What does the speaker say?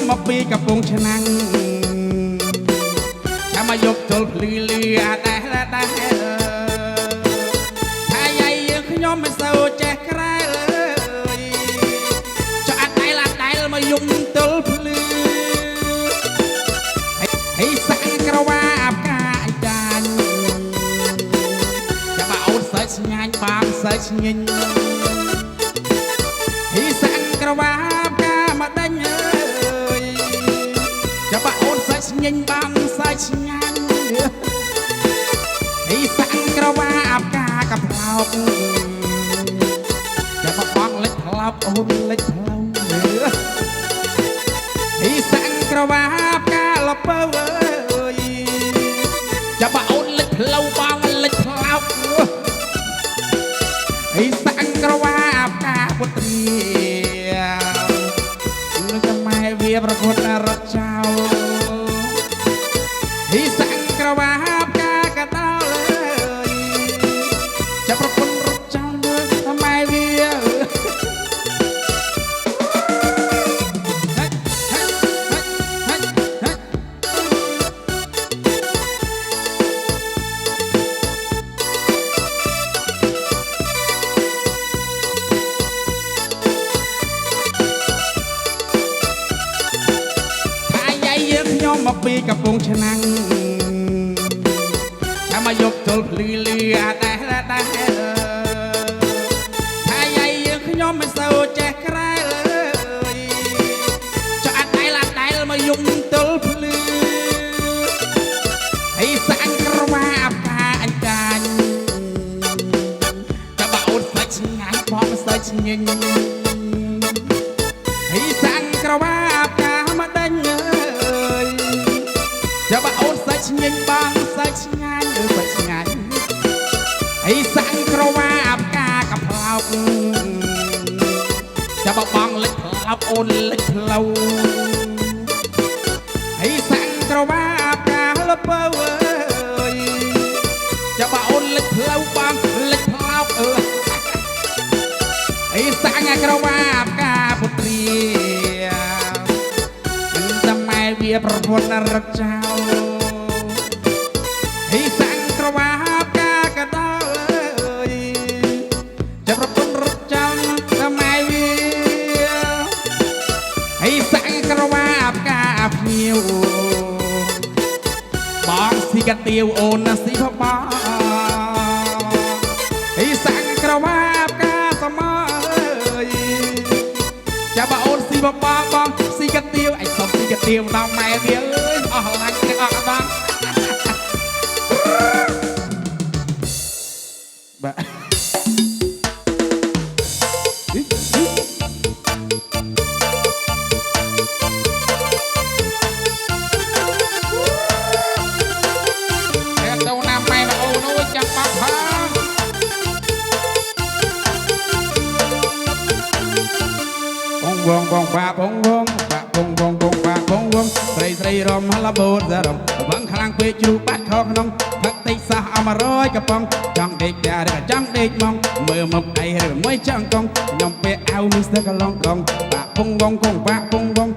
មកពីកំពង់ឆ្នាំងចាំមកយកទល់ភ្លឺលឺដែរថាយាយយើងខ្ញុំមិនសូវចេះក្រែលចុះអត់ដែលមកយំទល់ភ្លឺហើយសាក់ក្រវ៉ាអាប់កាអចាញ់ចាំមកអូនសើចស្ញាញ់បានសើចស្ញិញហើយសាក់ក្រវ៉ាអាប់កាមកដេញអើយចាំមកអូនសើចស្ញិញបានសើចស្ញាញ់ហើយសាក់ក្រវ៉ាអាប់កាកផ្លោកចាំមកបងលិចផ្លោកអូនលិចផ្លោកហើយសាក់ក្រវ៉ាអាប់កាលពើអើយចាំមកអូនលិចផ្លូវបងលិចផ្លោកហើយសាក់ក្រវ៉ាអាប់កាពុទ្រានឹងតែម៉ែវាប្រកួតរត់ចោលហើយសាក់ក្រវ៉ាអាប់កាកដោលអើយចាំប្រពន្ធរត់ចោលមើលតែម៉ែវាមកពីកំពង់ឆ្នាំងចាំមកយកទល់ភ្លឺលឺដែរថាយាយយើងខ្ញុំមិនសូវចេះក្រែលចុះអត់ដែលមកយំទល់ភ្លឺហើយសាក់ក្រវ៉ាអាប់កាអចាញ់ចាំមកអូនសើចស្ញាញ់បងសើចស្ញិញហើយសាក់ក្រវ៉ាអាប់កាមកដេញចាំបើអូនសាច់ស្ញិញបងសាច់ស្ញាញ់សាច់ស្ញាញ់ហើយសាក់ក្រវ៉ាអាប់កាកផ្លោកចាំបើបងលិចផ្លោកអូនលិចផ្លូវហើយសាក់ក្រវ៉ាអាប់កាលពើអើយចាំបើអូនលិចផ្លូវបងលិចផ្លោកហើយសាក់ក្រវ៉ាអាប់កាពុទ្រាវាប្រពន្ធរត់ចោលហើយសាំងក្រវ៉ាអាប់កាកដោលអើយចាំប្រពន្ធរត់ចោលតែម៉ែវាហើយសាំងក្រវ៉ាអាប់កាភ្ញៀវបងស៊ីកាទៀវអូនណាស៊ីផងបងហើយសាំងក្រវ៉ាអាប់កាសមអើយចាំបើអូនស៊ីផងបងស៊ីកាទៀវអញសុំស៊ីកាទៀវដល់ម៉ែវាអើយអស់ឡាញ់ទាំងអស់បងបាទទៅណាម៉ែអូនអើយចាំបាក់ផងបងបាបងស្រីរំហឡបូតសរំបងខ្លាំងពេកជ្រូកបាត់ខក្នុងផឹកតិចសោះអម100កំប៉ុងចង់ដេកដែរឬចង់ដេកមកមើលមកអីឬមួយចង់កងខ្ញុំពេលអៅនេះស្ទើរកន្លងកងបាក់ពងវងកងបាក់ពងវង